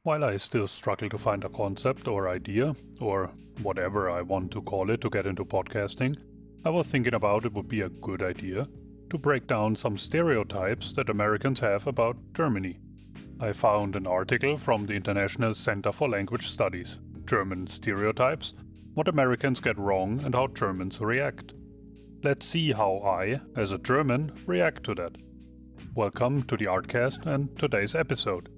While I still struggle to find a concept or idea, or whatever I want to call it to get into podcasting, I was thinking about it would be a good idea to break down some stereotypes that Americans have about Germany. I found an article from the International Center for Language Studies, German Stereotypes, what Americans get wrong and how Germans react. Let's see how I, as a German, react to that. Welcome to the Artcast and today's episode.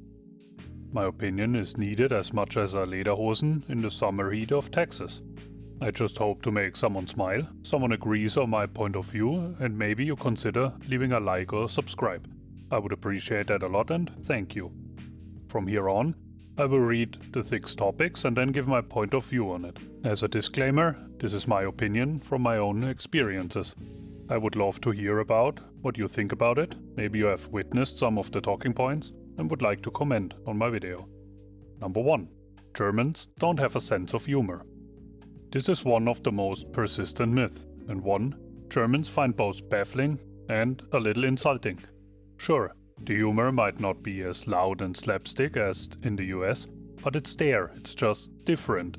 My opinion is needed as much as a lederhosen in the summer heat of Texas. I just hope to make someone smile, someone agrees on my point of view, and maybe you consider leaving a like or subscribe. I would appreciate that a lot and thank you. From here on, I will read the 6 topics and then give my point of view on it. As a disclaimer, this is my opinion from my own experiences. I would love to hear about what you think about it. Maybe you have witnessed some of the talking points and would like to comment on my video. Number 1. Germans don't have a sense of humor. This is one of the most persistent myths, and one Germans find both baffling and a little insulting. Sure, the humor might not be as loud and slapstick as in the US, but it's there, it's just different.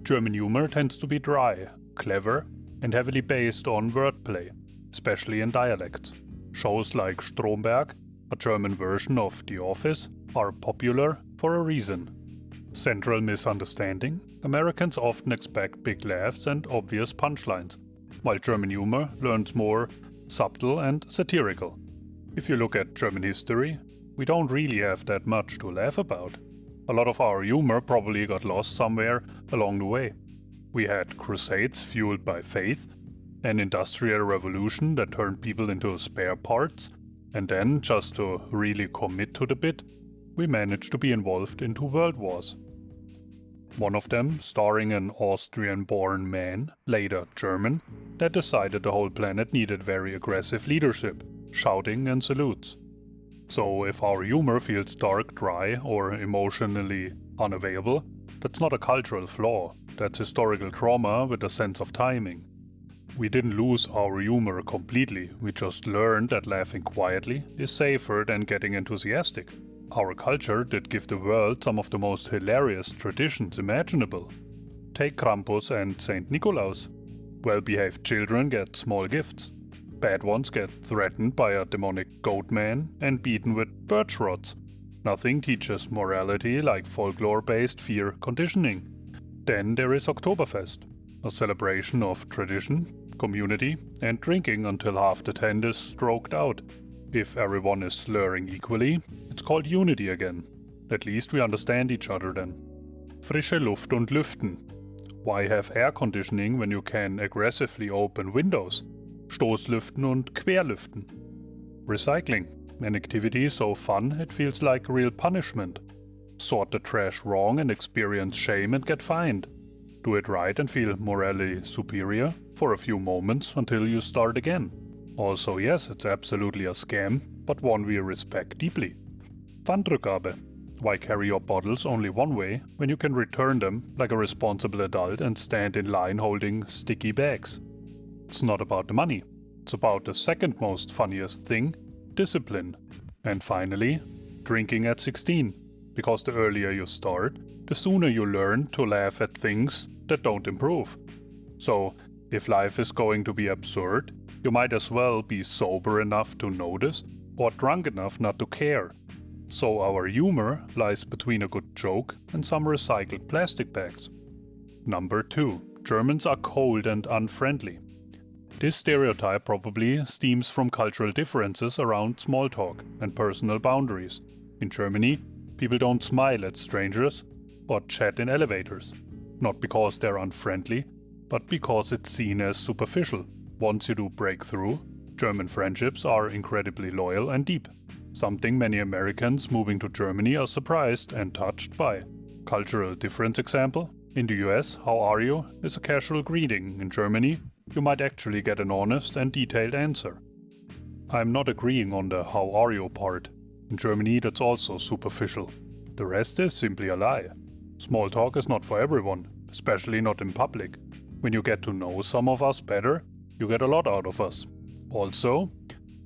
German humor tends to be dry, clever, and heavily based on wordplay, especially in dialects. Shows like Stromberg, a German version of The Office, are popular for a reason. Central misunderstanding: Americans often expect big laughs and obvious punchlines, while German humor learns more subtle and satirical. If you look at German history, we don't really have that much to laugh about. A lot of our humor probably got lost somewhere along the way. We had crusades fueled by faith, an industrial revolution that turned people into spare parts, and then, just to really commit to the bit, we managed to be involved in 2 world wars. One of them starring an Austrian-born man, later German, that decided the whole planet needed very aggressive leadership, shouting and salutes. So if our humor feels dark, dry, or emotionally unavailable, that's not a cultural flaw, that's historical trauma with a sense of timing. We didn't lose our humor completely, we just learned that laughing quietly is safer than getting enthusiastic. Our culture did give the world some of the most hilarious traditions imaginable. Take Krampus and Saint Nikolaus. Well-behaved children get small gifts. Bad ones get threatened by a demonic goat man and beaten with birch rods. Nothing teaches morality like folklore-based fear conditioning. Then there is Oktoberfest, a celebration of tradition, community, and drinking until half the tent is stroked out. If everyone is slurring equally, it's called unity again. At least we understand each other then. Frische Luft und Lüften. Why have air conditioning when you can aggressively open windows? Stoßlüften und Querlüften. Recycling. An activity so fun it feels like real punishment. Sort the trash wrong and experience shame and get fined. Do it right and feel morally superior for a few moments until you start again. Also yes, it's absolutely a scam, but one we respect deeply. Pfandrückgabe. Why carry your bottles only one way when you can return them like a responsible adult and stand in line holding sticky bags? It's not about the money. It's about the second most funniest thing, discipline. And finally, drinking at 16. Because the earlier you start, the sooner you learn to laugh at things that don't improve. So, if life is going to be absurd, you might as well be sober enough to notice or drunk enough not to care. So our humor lies between a good joke and some recycled plastic bags. Number 2. Germans are cold and unfriendly. This stereotype probably stems from cultural differences around small talk and personal boundaries. In Germany, people don't smile at strangers or chat in elevators. Not because they're unfriendly, but because it's seen as superficial. Once you do break through, German friendships are incredibly loyal and deep. Something many Americans moving to Germany are surprised and touched by. Cultural difference example: in the US, "How are you?" is a casual greeting. In Germany, you might actually get an honest and detailed answer. I'm not agreeing on the "how are you" part. In Germany, that's also superficial. The rest is simply a lie. Small talk is not for everyone, especially not in public. When you get to know some of us better, you get a lot out of us. Also,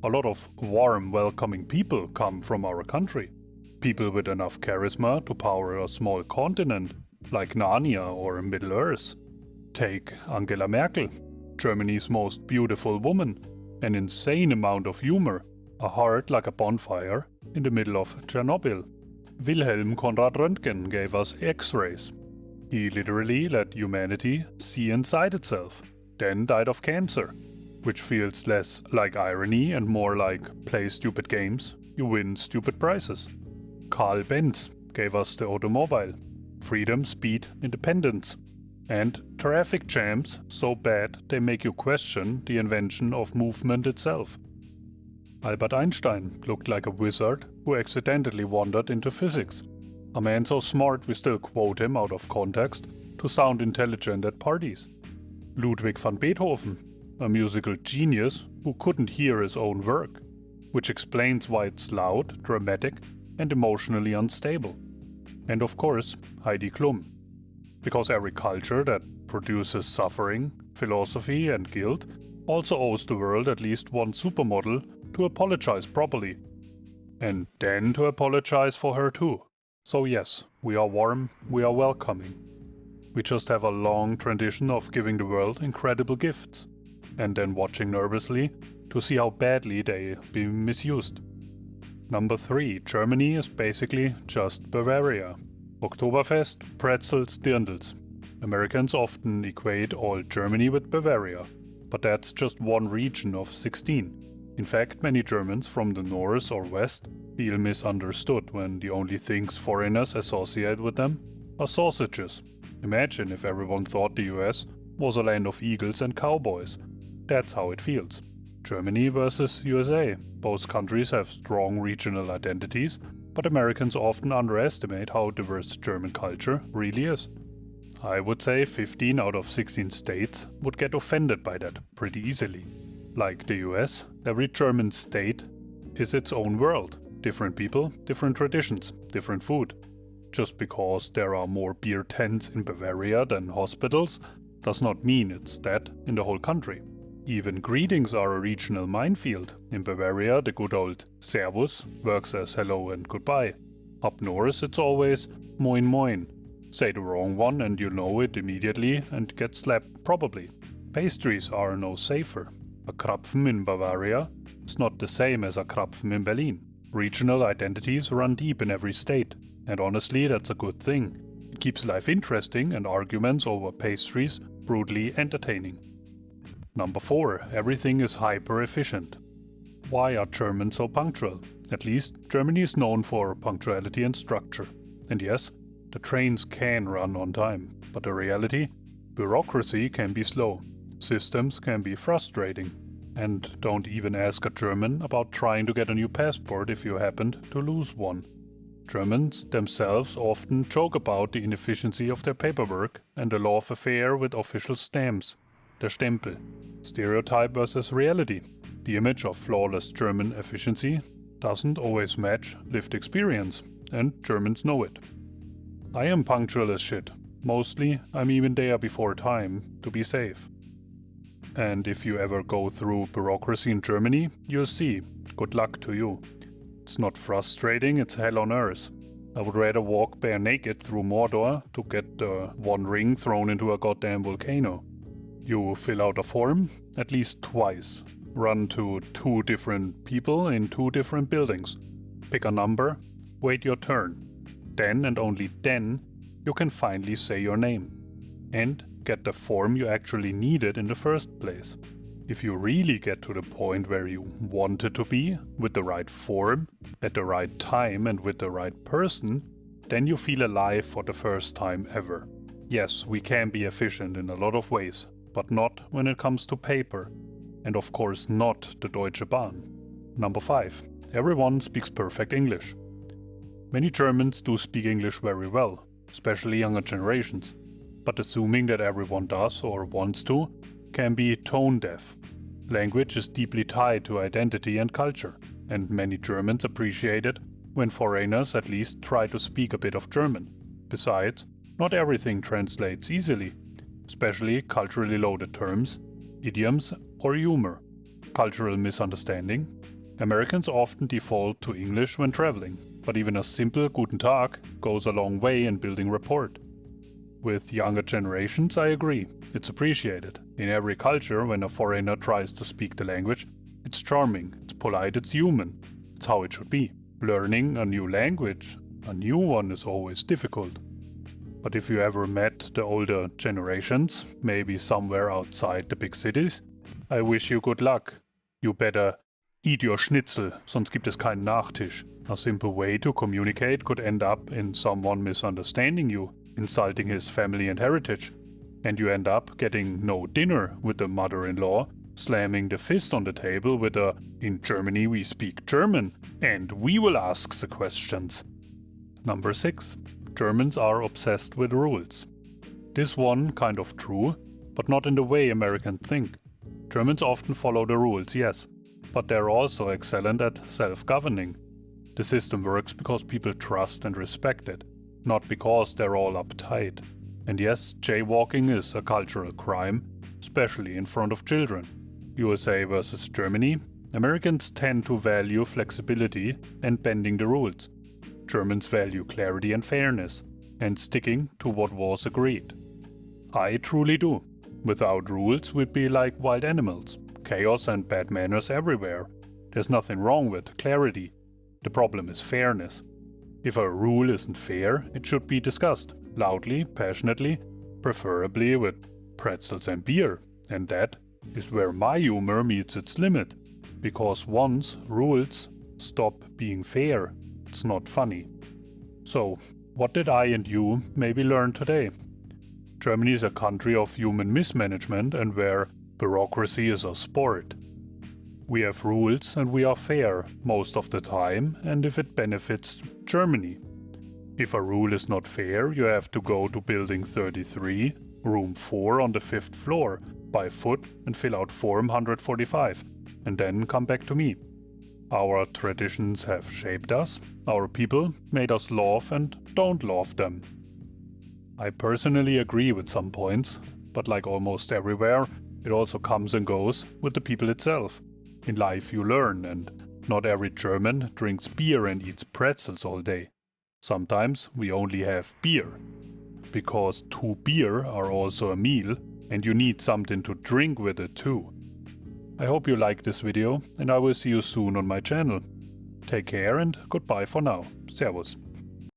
a lot of warm, welcoming people come from our country. people with enough charisma to power a small continent like Narnia or Middle-earth. Take Angela Merkel, Germany's most beautiful woman, an insane amount of humor, a heart like a bonfire in the middle of Chernobyl. Wilhelm Conrad Röntgen gave us X-rays. He literally let humanity see inside itself, then died of cancer, which feels less like irony and more like play stupid games, you win stupid prizes. Carl Benz gave us the automobile, freedom, speed, independence, and traffic jams so bad they make you question the invention of movement itself. Albert Einstein looked like a wizard who accidentally wandered into physics. A man so smart we still quote him out of context to sound intelligent at parties. Ludwig van Beethoven, a musical genius who couldn't hear his own work, which explains why it's loud, dramatic, and emotionally unstable. And of course, Heidi Klum. Because every culture that produces suffering, philosophy, and guilt also owes the world at least one supermodel to apologize properly. And then to apologize for her too. So yes, we are warm, we are welcoming. We just have a long tradition of giving the world incredible gifts, and then watching nervously to see how badly they be misused. Number 3. Germany is basically just Bavaria. Oktoberfest, pretzels, dirndls. Americans often equate all Germany with Bavaria, but that's just one region of 16. In fact, many Germans from the north or west feel misunderstood when the only things foreigners associate with them are sausages. Imagine if everyone thought the US was a land of eagles and cowboys. That's how it feels. Germany versus USA. Both countries have strong regional identities, but Americans often underestimate how diverse German culture really is. I would say 15 out of 16 states would get offended by that pretty easily. Like the US, every German state is its own world. Different people, different traditions, different food. Just because there are more beer tents in Bavaria than hospitals does not mean it's that in the whole country. Even greetings are a regional minefield. In Bavaria, the good old Servus works as hello and goodbye. Up north, it's always moin moin. Say the wrong one and you know it immediately and get slapped probably. Pastries are no safer. A Krapfen in Bavaria is not the same as a Krapfen in Berlin. Regional identities run deep in every state, and honestly that's a good thing. It keeps life interesting and arguments over pastries brutally entertaining. Number 4. Everything is hyper-efficient. Why are Germans so punctual? At least, Germany is known for punctuality and structure. And yes, the trains can run on time, but the reality? Bureaucracy can be slow. Systems can be frustrating. And don't even ask a German about trying to get a new passport if you happened to lose one. Germans themselves often joke about the inefficiency of their paperwork and the love affair with official stamps, der Stempel. Stereotype versus reality. The image of flawless German efficiency doesn't always match lived experience, and Germans know it. I am punctual as shit. Mostly, I'm even there before time, to be safe. And if you ever go through bureaucracy in Germany, you'll see. Good luck to you. It's not frustrating, it's hell on earth. I would rather walk bare naked through Mordor to get one ring thrown into a goddamn volcano. You fill out a form at least twice. Run to 2 different people in 2 different buildings. Pick a number, wait your turn. Then and only then you can finally say your name. And get the form you actually needed in the first place. If you really get to the point where you wanted to be, with the right form, at the right time and with the right person, then you feel alive for the first time ever. Yes, we can be efficient in a lot of ways, but not when it comes to paper. And of course not the Deutsche Bahn. Number 5. Everyone speaks perfect English. Many Germans do speak English very well, especially younger generations. But assuming that everyone does or wants to can be tone deaf. Language is deeply tied to identity and culture, and many Germans appreciate it when foreigners at least try to speak a bit of German. Besides, not everything translates easily, especially culturally loaded terms, idioms, or humor. Cultural misunderstanding. Americans often default to English when traveling. but even a simple Guten Tag goes a long way in building rapport. With younger generations, I agree. It's appreciated. In every culture, when a foreigner tries to speak the language, it's charming, it's polite, it's human. It's how it should be. Learning a new language, a new one, is always difficult. But if you ever met the older generations, maybe somewhere outside the big cities, I wish you good luck. You better eat your Schnitzel, sonst gibt es keinen Nachtisch. A simple way to communicate could end up in someone misunderstanding you, insulting his family and heritage, and you end up getting no dinner with the mother-in-law, slamming the fist on the table with a "in Germany we speak German, and we will ask the questions." Number 6. Germans are obsessed with rules. This one kind of true, but not in the way Americans think. Germans often follow the rules, yes, but they're also excellent at self-governing. The system works because people trust and respect it, not because they're all uptight. And yes, jaywalking is a cultural crime, especially in front of children. USA versus Germany. Americans tend to value flexibility and bending the rules. Germans value clarity and fairness, and sticking to what was agreed. I truly do. Without rules, we'd be like wild animals. Chaos and bad manners everywhere. There's nothing wrong with clarity. The problem is fairness. If a rule isn't fair, it should be discussed, loudly, passionately, preferably with pretzels and beer. And that is where my humor meets its limit. Because once rules stop being fair, it's not funny. So, what did I and you maybe learn today? Germany is a country of human mismanagement and where bureaucracy is a sport. We have rules and we are fair most of the time, and if it benefits Germany. If a rule is not fair, you have to go to building 33, room 4 on the 5th floor, by foot and fill out form 145, and then come back to me. Our traditions have shaped us, our people made us love and don't love them. I personally agree with some points, but like almost everywhere, it also comes and goes with the people itself. In life you learn, and not every German drinks beer and eats pretzels all day. Sometimes we only have beer. Because 2 beer are also a meal, and you need something to drink with it too. I hope you liked this video, and I will see you soon on my channel. Take care and goodbye for now. Servus.